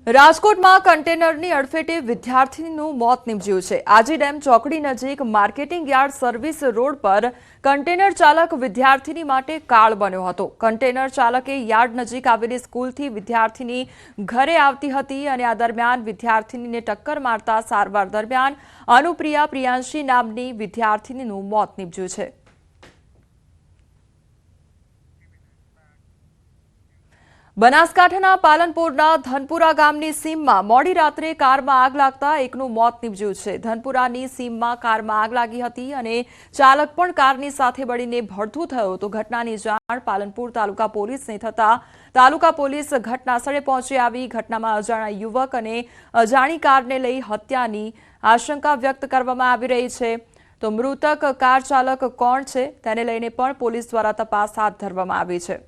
રાજકોટમાં કન્ટેનરની અડફેટે વિદ્યાર્થીનું મોત નીપજ્યું છે। આજી ડેમ ચોકડી નજીક માર્કેટિંગ યાર્ડ સર્વિસ રોડ પર કન્ટેનર ચાલક વિદ્યાર્થીની માટે કાળ બન્યો હતો। કન્ટેનર ચાલકે યાર્ડ નજીક આવેલી સ્કૂલથી વિદ્યાર્થીની ઘરે આવતી હતી અને આ દરમિયાન વિદ્યાર્થીનીને ટક્કર મારતા સારવાર દરમિયાન અનુપ્રિયા પ્રિયાંશી નામની વિદ્યાર્થીનીનું મોત નીપજ્યું છે। બનાસકાંઠાના પાલનપુરના ધનપુરા ગામની સીમમાં મોડી રાત્રે કારમાં આગ લાગતા એકનું મોત નીપજ્યું છે। ધનપુરાની સીમમાં કારમાં આગ લાગી હતી અને ચાલક પણ કારની સાથે બળીને ભડથું થયો તો ઘટનાની જાણ પાલનપુર તાલુકા પોલીસને થતા તાલુકા પોલીસ ઘટનાસ્થળે પહોંચી આવી ઘટનામાં અજાણ્યા યુવક અને અજાણી કારને લઈ હત્યાની આશંકા વ્યક્ત કરવામાં આવી રહી છે। તો મૃતક કાર ચાલક કોણ છે તેને લઈને પણ પોલીસ દ્વારા તપાસ હાથ ધરવામાં આવી છે।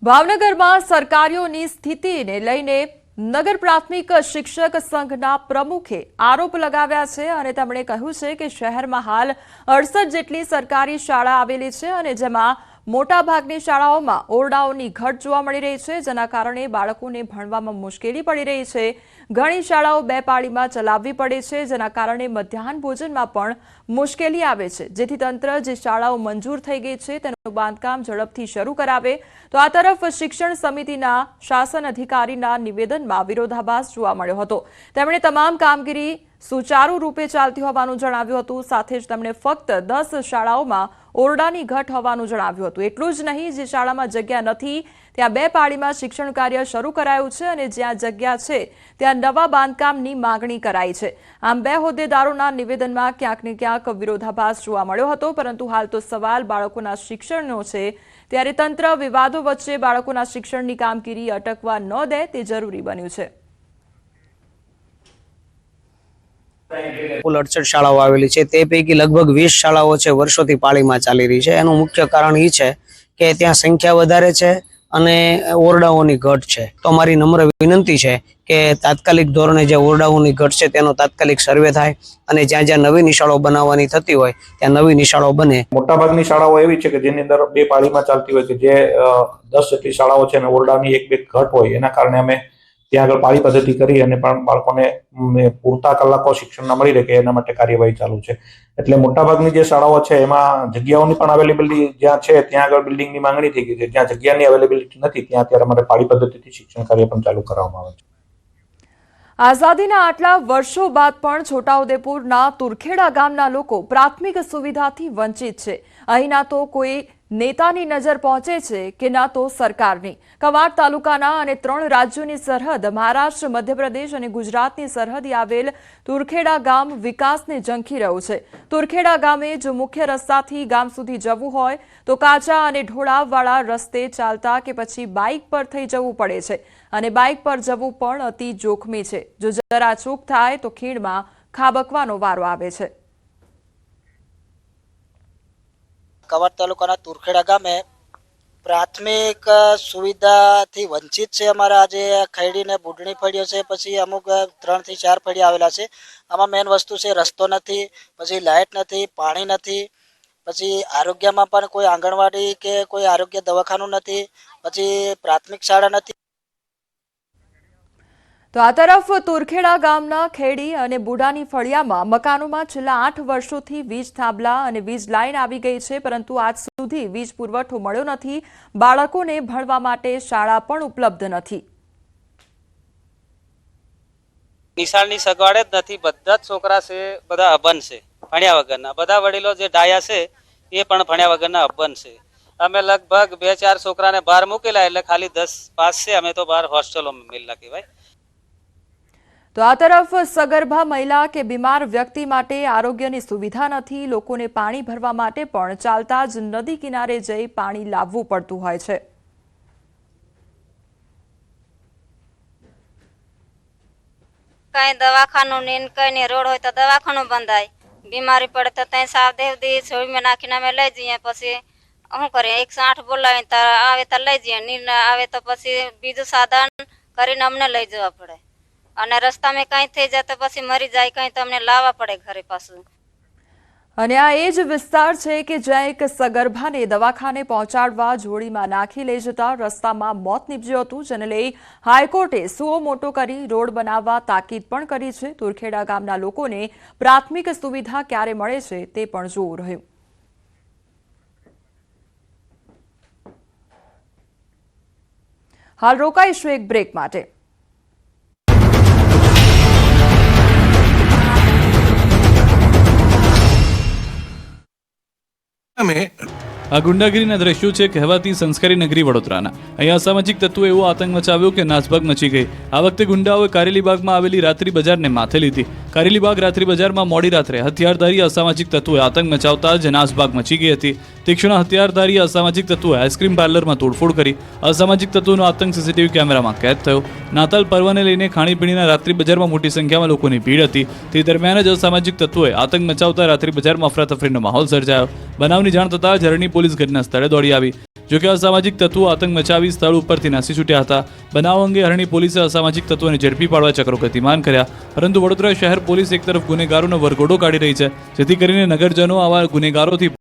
ભાવનગરમાં સરકારીઓની સ્થિતિને લઈને નગર પ્રાથમિક શિક્ષક સંઘના પ્રમુખે આરોપ લગાવ્યા છે અને તેમણે કહ્યું છે કે શહેરમાં હાલ 68 જેટલી સરકારી શાળા આવેલી છે અને જેમાં મોટાભાગની શાળાઓમાં ઓરડાઓની ઘટ જોવા મળી રહી છે, જેના કારણે બાળકોને ભણવામાં મુશ્કેલી પડી રહી છે। ઘણી શાળાઓ બે પાળીમાં ચલાવવી પડે છે, જેના કારણે મધ્યાહન ભોજનમાં પણ મુશ્કેલી આવે છે, જેથી તંત્ર જે શાળાઓ મંજૂર થઈ ગઈ છે તેનું બાંધકામ ઝડપથી શરૂ કરાવે। તો આ તરફ શિક્ષણ સમિતિના શાસન અધિકારીના નિવેદનમાં વિરોધાભાસ જોવા મળ્યો હતો। તેમણે તમામ કામગીરી સુચારુ રૂપે ચાલતી હોવાનું જણાવ્યું હતું, સાથે જ તેમણે ફક્ત 10 શાળાઓમાં ઓરડાની ઘટ હોવાનું જણાવ્યું હતું। એટલું જ નહીં, જે શાળામાં જગ્યા નથી ત્યાં બે પાળીમાં શિક્ષણ કાર્ય શરૂ કરાયું છે અને જ્યાં જગ્યા છે ત્યાં નવા બાંધકામની માંગણી કરાઈ છે। આમ બે હોદ્દેદારોના નિવેદનમાં ક્યાંક ને ક્યાંક વિરોધાભાસ જોવા મળ્યો હતો, પરંતુ હાલ તો સવાલ બાળકોના શિક્ષણનો છે, ત્યારે તંત્ર વિવાદો વચ્ચે બાળકોના શિક્ષણની કામગીરી અટકવા ન દે તે જરૂરી બન્યું છે। કુલ 68 શાળાઓ આવેલી છે, તે પૈકી લગભગ 20 શાળાઓ છે વર્ષોથી પાળીમાં ચાલી રહી છે। એનું મુખ્ય કારણ એ છે કે ત્યાં સંખ્યા વધારે છે અને ઓરડાઓની ઘટ છે। તો અમારી નમ્ર વિનંતી છે કે તાત્કાલિક ધોરણે જે ઓરડાઓની ઘટ છે તેનો તાત્કાલિક સર્વે થાય અને જ્યાં જ્યાં નવી નિશાળો બનાવવાની થતી હોય ત્યાં નવી નિશાળો બને। મોટાભાગની શાળાઓ એવી છે કે જેની અંદર બે પાળીમાં ચાલતી હોય છે, જે 10 જેટલી શાળાઓ છે અને ઓરડાની એક બે ઘટ હોય, એના કારણે અમે ત્યાં આગળ પાળી પદ્ધતિ કરી અને પણ બાળકોને પૂરતા કલાકો શિક્ષણના મળી રહે કે એના માટે કાર્યવાહી ચાલુ છે। એટલે મોટાભાગની જે શાળાઓ છે એમાં જગ્યાઓની પણ અવેલેબિલિટી જ્યાં છે ત્યાં આગળ બિલ્ડિંગની માંગણી થઈ ગઈ છે, જ્યાં જગ્યાની અવેલેબિલિટી નથી ત્યાં અત્યારે અમારે પાળી પદ્ધતિથી શિક્ષણ કાર્ય પણ ચાલુ કરવામાં આવે છે। આઝાદીના આટલા વર્ષો બાદ પણ છોટાઉદેપુરના તુરખેડા ગામના લોકો પ્રાથમિક સુવિધાથી વંચિત છે। અહીંના તો કોઈ નેતાની નજર પહોંચે છે કે ના તો સરકારની। કવાંટ તાલુકાના અને 3 રાજ્યોની સરહદ મહારાષ્ટ્ર, મધ્યપ્રદેશ અને ગુજરાતની સરહદે આવેલ તુરખેડા ગામ વિકાસને ઝંખી રહ્યું છે। તુરખેડા ગામે જો મુખ્ય રસ્તાથી ગામ સુધી જવું હોય તો કાચા અને ઢોળાવવાળા રસ્તે ચાલતા કે પછી બાઇક પર થઈ જવું પડે છે અને બાઇક પર જવું પણ અતિ જોખમી છે। જો જરા ચૂક થાય તો ખીણમાં ખાબકવાનો વારો આવે છે। કવાંટ તાલુકાના તુરખેડા ગામે પ્રાથમિક સુવિધાથી વંચિત છે। અમારા આજે ખૈડી ને બુડણી ફળ્યો છે, પછી અમુક 3 થી 4 ફળિયા આવેલા છે। આમાં મેઇન વસ્તુ છે રસ્તો નથી, પછી લાઇટ નથી, પાણી નથી, પછી આરોગ્યમાં પણ કોઈ આંગણવાડી કે કોઈ આરોગ્ય દવાખાનું નથી, પછી પ્રાથમિક શાળા નથી। તો આ તરફ તુરખેડા ગામના ખેડી અને બુડાની ફળિયામાં મકાનોમાં છેલ્લા 8 વર્ષોથી વીજ થાંભલા અને વીજ લાઇન આવી ગઈ છે, પરંતુ આજ સુધી વીજ પુરવઠો મળ્યો નથી। બાળકોને ભણવા માટે શાળા પણ ઉપલબ્ધ નથી। નિશાળની સગવડ જ નથી। બધા જ છોકરા છે બધા અભણ છે, ભણ્યા વગરના। બધા વડીલો જે ડાયા છે એ પણ ભણ્યા વગરના અભણ છે। અમે લગભગ 2-4 છોકરાને બહાર મૂકેલા એટલે ખાલી 10 પાસ છે। અમે તો બહાર હોસ્ટેલોમાં મેલા કહેવાય। તો આ તરફ સગર્ભા મહિલા કે બીમાર વ્યક્તિ માટે આરોગ્યની સુવિધા નથી। લોકોને પાણી ભરવા માટે પણ ચાલતા જ નદી કિનારે જઈ પાણી લાવવું પડતું હોય છે। કઈ દવાખાનું ને કઈ રોડ હોય તો દવાખાનું બંધાય, બીમારી પડે તો ત્યાં સાવદેવદી છોડીમાં નાખીને અમે લઈ જઈએ। પછી શું કરીએ, 108 બોલાવીને તો આવે તો લઈ જઈએ, નહીં આવે તો પછી બીજું સાધન કરીને અમને લઈ જવા પડે અને રસ્તામાં કંઈ થઈ જાય તો પછી મરી જાય કંઈ તો અમને લાવવા પડે ઘરે પાછું। અને આ એ જ વિસ્તાર છે કે જ્યાં એક સગર્ભાને દવાખાને પહોંચાડવા જોડીમાં નાખી લઈ જતા રસ્તામાં મોત નીપજ્યું હતું, જેને લઈ હાઈકોર્ટે સુઓ મોટો કરી રોડ બનાવવા તાકીદ પણ કરી છે. તુરખેડા ગામના લોકોને પ્રાથમિક સુવિધા ક્યારે મળે છે તે પણ જોવું રહ્યું. હાલ રોકાઈશું એક બ્રેક માટે. આ ગુંડાગીરીના દ્રશ્યો છે કહેવાતી સંસ્કારી નગરી વડોદરાના. અહીંયા અસામાજિક તત્વો એવો આતંક મચાવ્યો કે નાસભાગ મચી ગઈ. આ વખતે ગુંડાઓએ કારેલીબાગમાં આવેલી રાત્રિ બજારને માથે લીધી. કારેલીબાગ રાત્રિ બજારમાં મોડી રાત્રે હથિયારધારી અસામાજિક તત્વોએ આતંક મચાવતા જ નાસભાગ મચી ગઈ હતી. તીક્ષ્ણ હથિયારધારી અસામાજિક તત્વોએ આઈસ્ક્રીમ પાર્લરમાં તોડફોડ કરી. અસામાજિક તત્વોનો આતંક સીસીટીવી કેમેરામાં કેદ થયો. નાતાલ પર્વને લઈને ખાણીપીણીના રાત્રિ બજારમાં મોટી સંખ્યામાં લોકોની ભીડ હતી. તે દરમિયાન જ અસામાજિક તત્વોએ આતંક મચાવતા રાત્રિ બજારમાં અફરાતફરીનો માહોલ સર્જાયો. બનાવની જાણ થતાં ઝરણી પોલીસ ઘટના સ્થળે દોડી આવી. જોકે અસામાજિક તત્વો આતંક મચાવી સ્થળ ઉપરથી નાસી છૂટ્યા હતા. બનાવ અંગે હરણી પોલીસે અસામાજિક તત્વોને ઝડપી પાડવા ચક્રો ગતિમાન કર્યા. પરંતુ વડોદરા શહેર પોલીસ એક તરફ ગુનેગારોનો વરઘોડો કાઢી રહી છે, જેથી કરીને નગરજનો આવા ગુનેગારોથી